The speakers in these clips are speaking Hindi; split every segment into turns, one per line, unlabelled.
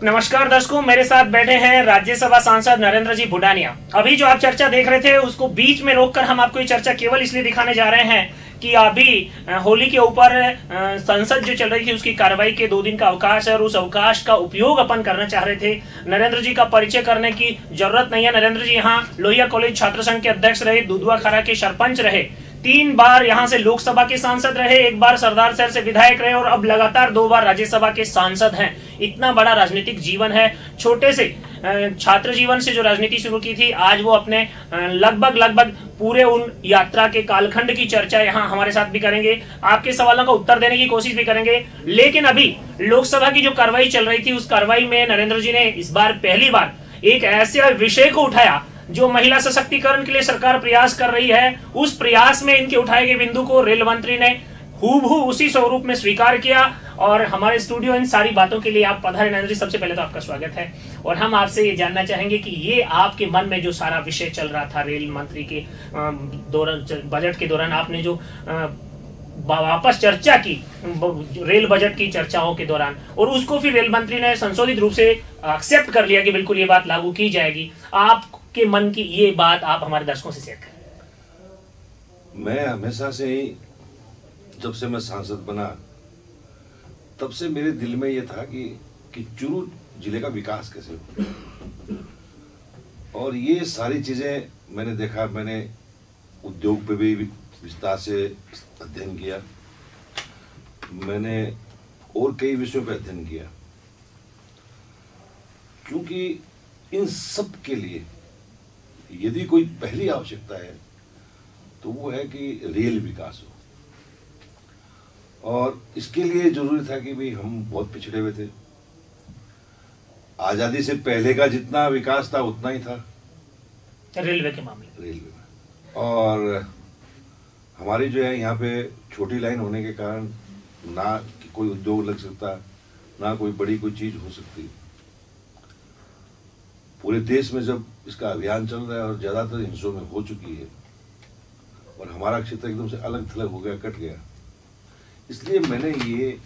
नमस्कार दर्शकों, मेरे साथ बैठे हैं राज्यसभा सांसद नरेंद्र जी भूडानिया। अभी जो आप चर्चा देख रहे थे उसको बीच में रोककर हम आपको ये चर्चा केवल इसलिए दिखाने जा रहे हैं कि अभी होली के ऊपर संसद जो चल रही थी उसकी कार्रवाई के 2 दिन का अवकाश है और उस अवकाश का उपयोग अपन करना चाह रहे थे। नरेंद्र जी का परिचय करने की जरूरत नहीं है। नरेंद्र जी यहाँ लोहिया कॉलेज छात्र संघ के अध्यक्ष रहे, दुधवा खरा के सरपंच रहे, 3 बार यहाँ से लोकसभा के सांसद रहे, 1 बार सरदार शहर से विधायक रहे और अब लगातार 2 बार राज्यसभा के सांसद हैं। इतना बड़ा राजनीतिक जीवन है। छोटे से छात्र जीवन से जो राजनीति शुरू की थी, आज वो अपने लगभग पूरे उन यात्रा के कालखंड की चर्चा यहाँ हमारे साथ भी करेंगे, आपके सवालों का उत्तर देने की कोशिश भी करेंगे। लेकिन अभी लोकसभा की जो कार्रवाई चल रही थी उस कार्रवाई में नरेंद्र जी ने इस बार पहली बार एक ऐसे विषय को उठाया जो महिला सशक्तिकरण के लिए सरकार प्रयास कर रही है। उस प्रयास में इनके उठाए गए बिंदु को रेल मंत्री ने हूबहू उसी स्वरूप में स्वीकार किया और हमारे स्टूडियो इन सारी बातों के लिए आप पधारे। नरेंद्र जी, सबसे पहले तो आपका स्वागत है और हम आपसे ये जानना चाहेंगे कि ये आपके मन में जो सारा विषय चल रहा था रेल मंत्री के दौरान, बजट के दौरान आपने जो वापस चर्चा की रेल बजट की चर्चाओं के दौरान, और उसको फिर रेल मंत्री ने संशोधित रूप से एक्सेप्ट कर लिया कि बिल्कुल ये बात लागू की जाएगी। आपके मन की ये बात आप हमारे दर्शकों से शेयर करें।
मैं हमेशा से ही, जब से मैं सांसद बना तब से मेरे दिल में ये था कि चूरू जिले का विकास कैसे हो, और ये सारी चीजें मैंने देखा। मैंने उद्योग पे भी विस्तार से अध्ययन किया, मैंने और कई विषयों पे अध्ययन किया, क्योंकि इन सब के लिए यदि कोई पहली आवश्यकता है तो वो है कि रेल विकास हो। और इसके लिए जरूरी था कि भाई हम बहुत पिछड़े हुए थे। आजादी से पहले का जितना विकास था उतना ही था
रेलवे के मामले,
रेलवे में। और हमारी जो है यहाँ पे छोटी लाइन होने के कारण ना कि कोई उद्योग लग सकता, ना कोई बड़ी कोई चीज हो सकती। पूरे देश में जब इसका अभियान चल रहा है और ज्यादातर हिस्सों में हो चुकी है और हमारा क्षेत्र एकदम से अलग थलग हो गया, कट गया, इसलिए मैंने ये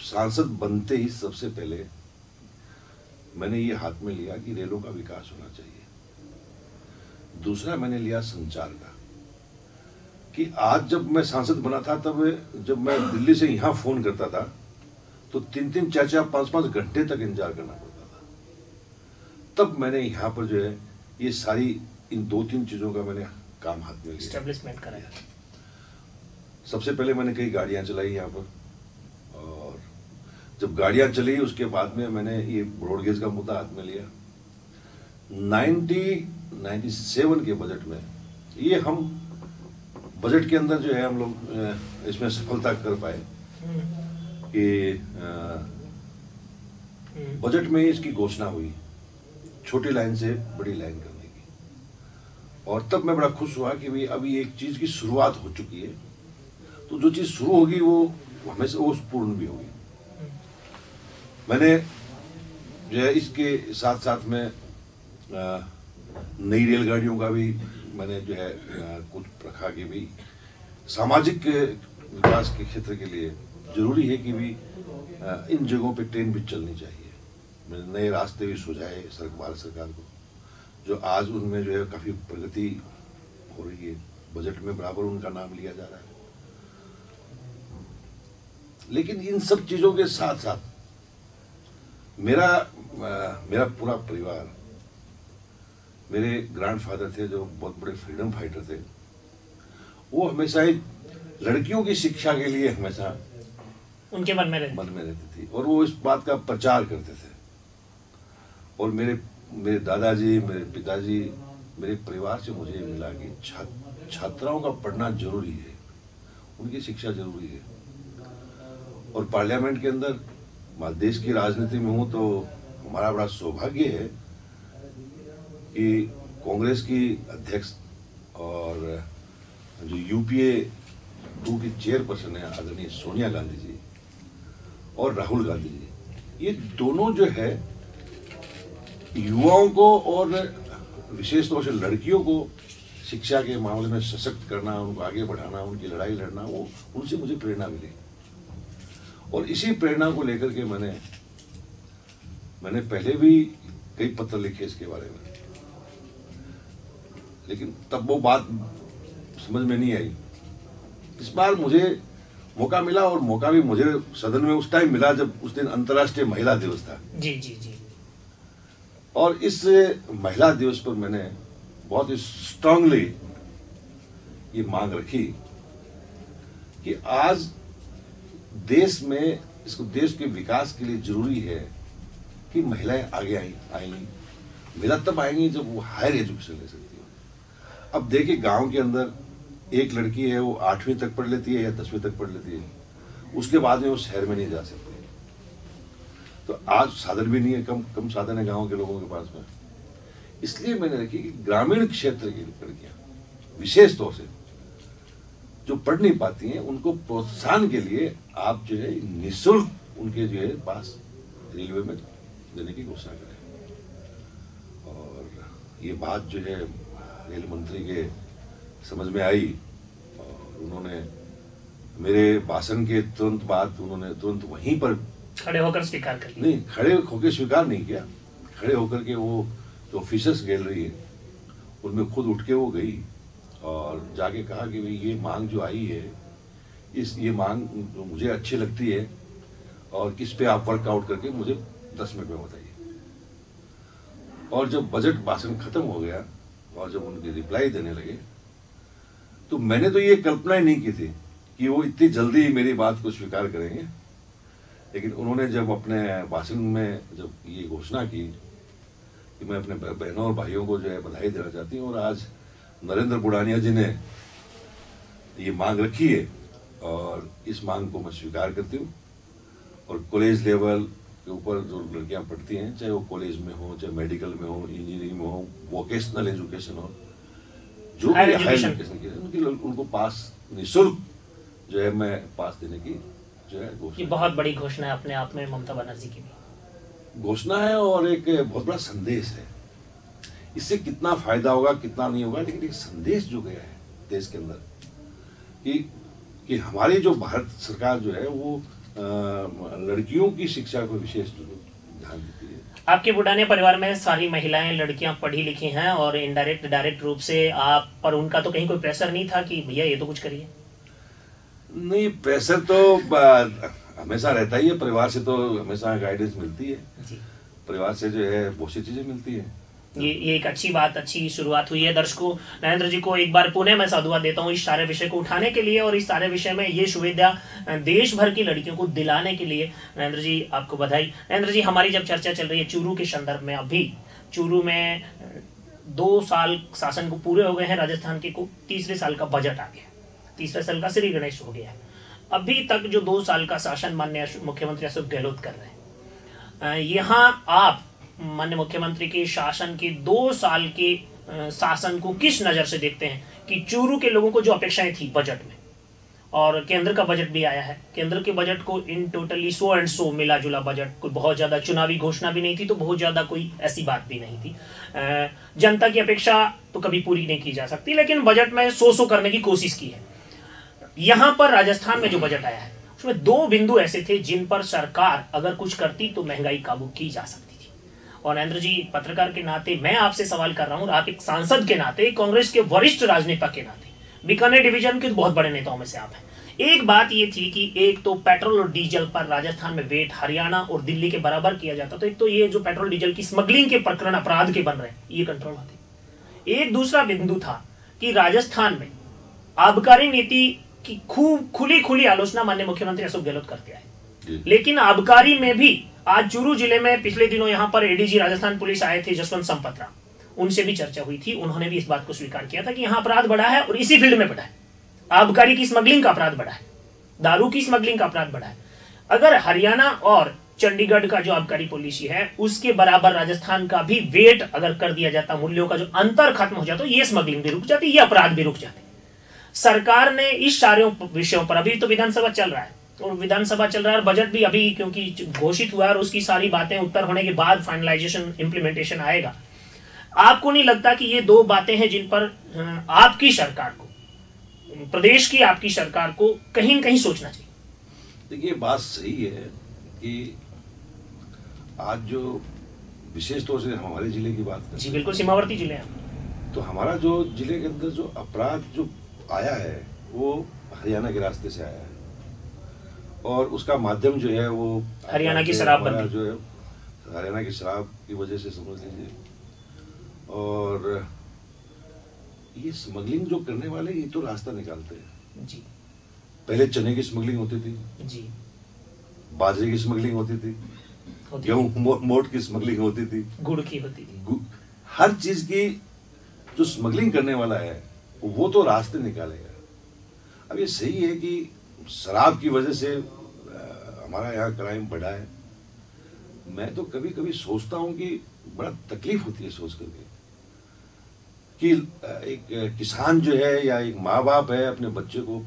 सांसद बनते ही सबसे पहले मैंने ये हाथ में लिया कि रेलों का विकास होना चाहिए। दूसरा मैंने लिया संचार का, कि आज जब मैं सांसद बना था तब जब मैं दिल्ली से यहाँ फोन करता था तो 3-3, 4-4, 5-5 घंटे तक इंतजार करना पड़ता था। तब मैंने यहाँ पर जो है ये सारी इन 2-3 चीजों का मैंने काम हाथ में लिया,
एस्टेब्लिशमेंट कराया।
सबसे पहले मैंने कई गाड़ियां चलाई यहाँ पर, और जब गाड़ियां चली उसके बाद में मैंने ये ब्रॉडगेज का मुद्दा हाथ में लिया। 97 के बजट में ये हम बजट के अंदर जो है हम लोग इसमें सफलता कर पाए कि बजट में इसकी घोषणा हुई छोटी लाइन से बड़ी लाइन करने की। और तब मैं बड़ा खुश हुआ कि भाई अभी एक चीज की शुरुआत हो चुकी है, तो जो चीज शुरू होगी वो हमेशा वो पूर्ण भी होगी। मैंने जो है इसके साथ साथ में नई रेलगाड़ियों का भी मैंने जो है कुछ रखा कि भी सामाजिक विकास के क्षेत्र के लिए जरूरी है कि भी इन जगहों पे ट्रेन भी चलनी चाहिए। मैंने नए रास्ते भी सुझाए भारत सरकार को, जो आज उनमें जो है काफी प्रगति हो रही है। बजट में बराबर उनका नाम लिया जा रहा है। लेकिन इन सब चीजों के साथ साथ मेरा पूरा परिवार, मेरे ग्रैंडफादर थे जो बहुत बड़े फ्रीडम फाइटर थे, वो हमेशा ही लड़कियों की शिक्षा के लिए हमेशा
उनके मन में
रहती थी और वो इस बात का प्रचार करते थे। और मेरे दादाजी, मेरे पिताजी, मेरे परिवार से मुझे मिला कि छात्राओं का पढ़ना जरूरी है, उनकी शिक्षा जरूरी है। और पार्लियामेंट के अंदर देश की राजनीति में हूं तो हमारा बड़ा सौभाग्य है कि कांग्रेस की अध्यक्ष और जो यूपीए 2 की चेयरपर्सन है आदरणीय सोनिया गांधी जी और राहुल गांधी जी, ये दोनों जो है युवाओं को और विशेष तौर से लड़कियों को शिक्षा के मामले में सशक्त करना, उनको आगे बढ़ाना, उनकी लड़ाई लड़ना, वो उनसे मुझे प्रेरणा मिली। और इसी प्रेरणा को लेकर के मैंने मैंने पहले भी कई पत्र लिखे इसके बारे में, लेकिन तब वो बात समझ में नहीं आई। इस बार मुझे मौका मिला, और मौका भी मुझे सदन में उस टाइम मिला जब उस दिन अंतर्राष्ट्रीय महिला दिवस था।
जी जी जी।
और इस महिला दिवस पर मैंने बहुत ही स्ट्रांगली ये मांग रखी कि आज देश में, इसको देश के विकास के लिए जरूरी है कि महिलाएं आगे आएंगी। महिला तब आएंगी जब वो हायर एजुकेशन ले सकती है। अब देखिए, गांव के अंदर एक लड़की है, वो 8वीं तक पढ़ लेती है या 10वीं तक पढ़ लेती है, उसके बाद में वो शहर में नहीं जा सकती। तो आज साधन भी नहीं है, कम साधन है गांव के लोगों के पास में। इसलिए मैंने रखी कि ग्रामीण क्षेत्र की लड़कियां विशेष तौर से जो पढ़ नहीं पाती हैं, उनको प्रोत्साहन के लिए आप जो है निःशुल्क उनके जो है पास रेलवे में देने की घोषणा करें। और ये बात जो है रेल मंत्री के समझ में आई, और उन्होंने मेरे भाषण के तुरंत बाद उन्होंने तुरंत वहीं पर
खड़े होकर स्वीकार कर लिया।
नहीं, खड़े होकर स्वीकार नहीं किया, खड़े होकर के वो जो ऑफिसर्स गैलरी है उनमें खुद उठ के वो गई और जाके कहा कि भाई ये मांग जो आई है, ये मांग जो मुझे अच्छी लगती है, और किस पे आप वर्कआउट करके मुझे 10 मिनट में बताइए। और जब बजट भाषण खत्म हो गया और जब उनके रिप्लाई देने लगे, तो मैंने तो ये कल्पना ही नहीं की थी कि वो इतनी जल्दी मेरी बात को स्वीकार करेंगे। लेकिन उन्होंने जब अपने भाषण में जब ये घोषणा की कि मैं अपने बहनों और भाइयों को जो है बधाई देना चाहती हूँ, और आज नरेंद्र बुढ़ानिया जी ने ये मांग रखी है और इस मांग को मैं स्वीकार करती हूँ। और कॉलेज लेवल के ऊपर जो लड़कियां पढ़ती हैं, चाहे वो कॉलेज में हो, चाहे मेडिकल में हो, इंजीनियरिंग में हो, वोकेशनल एजुकेशन हो, जो भी हायर एजुकेशन की, उनको पास निःशुल्क जो है मैं पास देने की जो है घोषणा।
ये बहुत बड़ी घोषणा है अपने आप में ममता बनर्जी की भी
घोषणा है और एक बहुत बड़ा संदेश है। इससे कितना फायदा होगा कितना नहीं होगा, लेकिन एक संदेश जो गया है देश के अंदर कि हमारी जो भारत सरकार जो है वो लड़कियों की शिक्षा को विशेष ध्यान देती है।
आपके बुढ़ानिया परिवार में सारी महिलाएं लड़कियां पढ़ी लिखी हैं, और इनडायरेक्ट डायरेक्ट रूप से आप पर उनका तो कहीं कोई प्रेशर नहीं था कि भैया ये तो कुछ करिए?
नहीं, प्रेशर तो हमेशा रहता ही है। परिवार से तो हमेशा गाइडेंस मिलती है जी। परिवार से जो है बहुत सी चीजें मिलती है।
ये एक अच्छी बात, अच्छी शुरुआत हुई है। दर्शकों, नरेंद्र जी को एक बार पुनः मैं साधुवाद देता हूँ इस सारे विषय को उठाने के लिए, और इस सारे विषय में ये सुविधा देश भर की लड़कियों को दिलाने के लिए नरेंद्र जी आपको बधाई। नरेंद्र जी, हमारी जब चर्चा चल रही है चूरू के संदर्भ में, अभी चूरू में 2 साल शासन को पूरे हो गए हैं राजस्थान के, को 3रे साल का बजट आ गया, 3रे साल का श्री गणेश हो गया है। अभी तक जो 2 साल का शासन माननीय मुख्यमंत्री अशोक गहलोत कर रहे हैं, यहाँ आप माननीय मुख्यमंत्री के शासन के 2 साल के शासन को किस नजर से देखते हैं कि चूरू के लोगों को जो अपेक्षाएं थी बजट में, और केंद्र का बजट भी आया है, केंद्र के बजट को इन टोटली 100 मिला जुला बजट, कोई बहुत ज्यादा चुनावी घोषणा भी नहीं थी, तो बहुत ज्यादा कोई ऐसी बात भी नहीं थी। जनता की अपेक्षा तो कभी पूरी नहीं की जा सकती, लेकिन बजट में 100 करने की कोशिश की है। यहां पर राजस्थान में जो बजट आया है उसमें 2 बिंदु ऐसे थे जिन पर सरकार अगर कुछ करती तो महंगाई काबू की जा सकती थी। और नरेंद्र जी, पत्रकार के नाते मैं आपसे सवाल कर रहा हूं, आप एक सांसद के नाते, कांग्रेस के वरिष्ठ राजनेता के नाते, बीकानेर डिवीजन के बहुत बड़े नेताओं में से आप हैं। एक बात ये थी कि एक तो पेट्रोल और डीजल पर राजस्थान में वेट हरियाणा और दिल्ली के बराबर किया जाता, तो एक तो ये जो पेट्रोल डीजल की स्मगलिंग के प्रकरण अपराध के बन रहे हैं ये कंट्रोल होते। एक दूसरा बिंदु था कि राजस्थान में आबकारी नीति की खूब खुली आलोचना माननीय मुख्यमंत्री अशोक गहलोत करते आए, लेकिन आबकारी में भी आज चूरू जिले में पिछले दिनों यहाँ पर एडीजी राजस्थान पुलिस आए थे जसवंत संपत्रा, उनसे भी चर्चा हुई थी, उन्होंने भी इस बात को स्वीकार किया था कि यहाँ अपराध बढ़ा है और इसी फील्ड में बढ़ा है। आबकारी की स्मगलिंग का अपराध बढ़ा है, दारू की स्मगलिंग का अपराध बढ़ा है। अगर हरियाणा और चंडीगढ़ का जो आबकारी पॉलिसी है उसके बराबर राजस्थान का भी वेट अगर कर दिया जाता, मूल्यों का जो अंतर खत्म हो जाता, तो ये स्मगलिंग भी रुक जाती, ये अपराध भी रुक जाते। सरकार ने इस सारे विषयों पर, अभी तो विधानसभा चल रहा है और विधानसभा चल रहा है और बजट भी अभी क्योंकि घोषित हुआ और उसकी सारी बातें उत्तर होने के बाद फाइनलाइजेशन इंप्लीमेंटेशन आएगा, आपको नहीं लगता कि ये 2 बातें हैं जिन पर आपकी सरकार को, प्रदेश की आपकी सरकार को कहीं न कहीं सोचना चाहिए?
देखिए, बात सही है कि आज जो विशेष तौर से हमारे जिले की बात करें
जी बिल्कुल, सीमावर्ती जिले हैं।
तो हमारा जो जिले के अंदर जो अपराध जो आया है वो हरियाणा के रास्ते से आया है, और उसका माध्यम जो है वो
हरियाणा की शराबबंदी
जो है, हरियाणा की शराब की वजह से समझ लीजिए। और ये स्मगलिंग जो करने वाले ये तो रास्ता निकालते हैं
जी।
पहले चने की स्मगलिंग होती थी
जी,
बाजरे की स्मगलिंग होती थी, गेहूं मोट की स्मगलिंग होती थी,
गुड़ की होती थी,
हर चीज की जो स्मगलिंग करने वाला है वो तो रास्ते निकालेगा। अब ये सही है कि शराब की वजह से हमारा यहाँ क्राइम बढ़ा है। मैं तो कभी कभी सोचता हूँ कि बड़ा तकलीफ होती है सोच करके कि एक किसान जो है या एक माँ बाप है अपने बच्चे को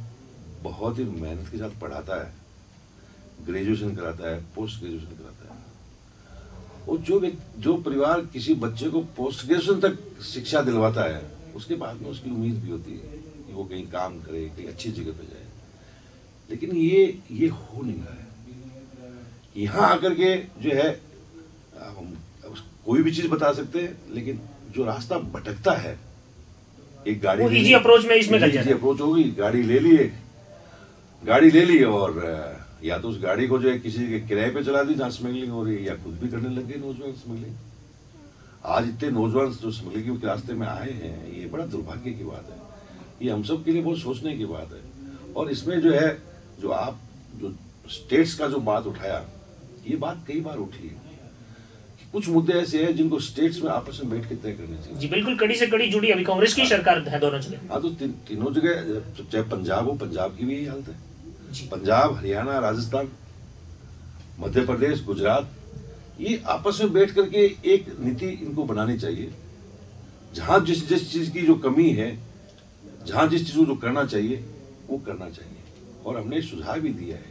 बहुत ही मेहनत के साथ पढ़ाता है, ग्रेजुएशन कराता है, पोस्ट ग्रेजुएशन कराता है, और जो परिवार किसी बच्चे को पोस्ट ग्रेजुएशन तक शिक्षा दिलवाता है उसके बाद में उसकी उम्मीद भी होती है कि वो कहीं काम करे, कहीं अच्छी जगह पे जाए, लेकिन ये हो नहीं रहा है। यहाँ आकर के जो है हम कोई भी चीज बता सकते हैं, लेकिन जो रास्ता भटकता है, एक गाड़ी
इजी अप्रोच में इसमें
इजी अप्रोच होगी, गाड़ी ले ली और या तो उस गाड़ी को जो है किसी के किराए पे चला दी जहाँ स्मगलिंग हो रही है, या खुद भी करने लग गए नौजवान स्मगलिंग। आज इतने नौजवान जो स्मगलिंग के रास्ते में आए हैं, ये बड़ा दुर्भाग्य की बात है, ये हम सब के लिए बहुत सोचने की बात है। और इसमें जो है जो स्टेट्स का जो बात उठाया, ये बात कई बार उठी है कि कुछ मुद्दे ऐसे हैं जिनको स्टेट्स में आपस में बैठ के तय करने चाहिए।
जी बिल्कुल, कड़ी से कड़ी जुड़ी अभी कांग्रेस की सरकार है दोनों जगह।
हाँ, तो तीनों जगह, चाहे पंजाब हो, पंजाब की भी यही हालत है।
जी।
पंजाब, हरियाणा, राजस्थान, मध्य प्रदेश, गुजरात, ये आपस में बैठ करके एक नीति इनको बनानी चाहिए, जहां जिस चीज की जो कमी है, जहां जिस चीज को जो करना चाहिए वो करना चाहिए। और हमने सुझाव भी दिया है,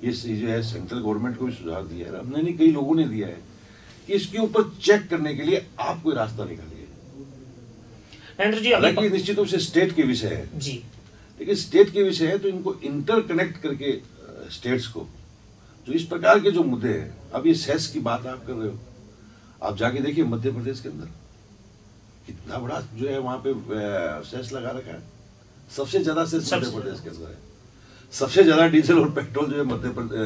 ये जो है सेंट्रल गवर्नमेंट को भी सुझाव दिया है, हमने नहीं कई लोगों ने दिया है कि इसके ऊपर चेक करने के लिए आप कोई रास्ता निकालिए।
नरेंद्र जी,
हालांकि निश्चित रूप से स्टेट के विषय है
जी,
लेकिन स्टेट के विषय है तो इनको इंटरकनेक्ट करके स्टेट्स को, जो इस प्रकार के जो मुद्दे हैं, अब ये सेस की बात आप कर रहे हो, आप जाके देखिए मध्य प्रदेश के अंदर कितना बड़ा जो है वहां पे सेस लगा रखा है, सबसे ज्यादा सेस मध्य प्रदेश के अंदर है, सबसे ज्यादा डीजल और पेट्रोल जो है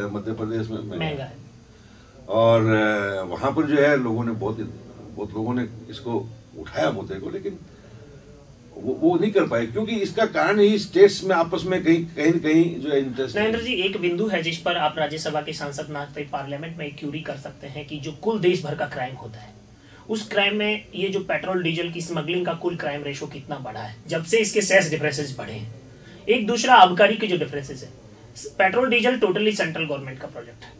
मध्य प्रदेश में महंगा है। और वहां पर जो है लोगों ने बहुत लोगों ने इसको उठाया मुद्दे को, लेकिन वो नहीं कर पाए, क्योंकि इसका कारण ही स्टेट्स में आपस में कहीं जो है इंटरेस्ट।
नरेंद्र जी, एक बिंदु है जिस पर आप राज्यसभा के सांसद नाते पार्लियामेंट में एक क्यूरी कर सकते हैं कि जो कुल देश भर का क्राइम होता है, उस क्राइम में ये जो पेट्रोल डीजल की स्मगलिंग का कुल क्राइम रेशो कितना बड़ा है जब से इसके सेस डिफरेंसेस बढ़े हैं। एक दूसरा आबकारी के जो डिफरेंसेस है, petrol diesel totally central government का प्रोजेक्ट है,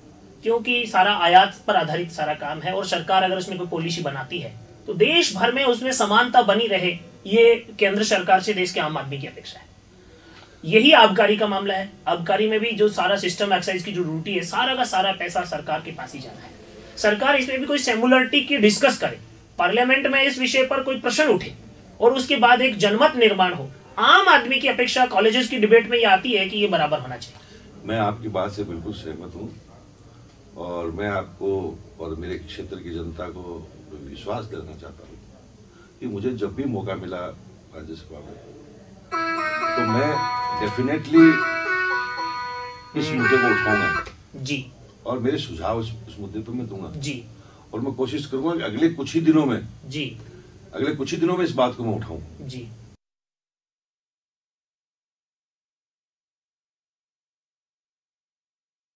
क्योंकि सारा आयात पर आधारित सारा काम है, और सरकार अगर उसमें कोई पॉलिसी बनाती है तो देश भर में उसमें समानता बनी रहे, ये केंद्र सरकार से देश के आम आदमी की अपेक्षा है। यही आबकारी का मामला है। आबकारी में भी जो सारा सिस्टम एक्साइज की जो ड्यूटी है, सारा का सारा पैसा सरकार के पास ही जाना है। सरकार इसमें भी कोई सिमिलरिटी की डिस्कस करे, पार्लियामेंट में इस विषय पर कोई प्रश्न उठे और उसके बाद एक जनमत निर्माण हो। आम आदमी की अपेक्षा कॉलेजेस की डिबेट में ये आती है कि ये बराबर होना चाहिए।
मैं आपकी बात से बिल्कुल सहमत हूँ, और मैं आपको और मेरे क्षेत्र की जनता को विश्वास दिलाना चाहता हूँ कि मुझे जब भी मौका मिला राज्यसभा में, तो मैं डेफिनेटली इस मुद्दे को उठाऊंगा
जी,
और मेरे सुझाव इस मुद्दे पर मैं दूंगा
जी,
और मैं कोशिश करूंगा कि अगले कुछ ही दिनों में
जी,
इस बात को मैं उठाऊं।
जी।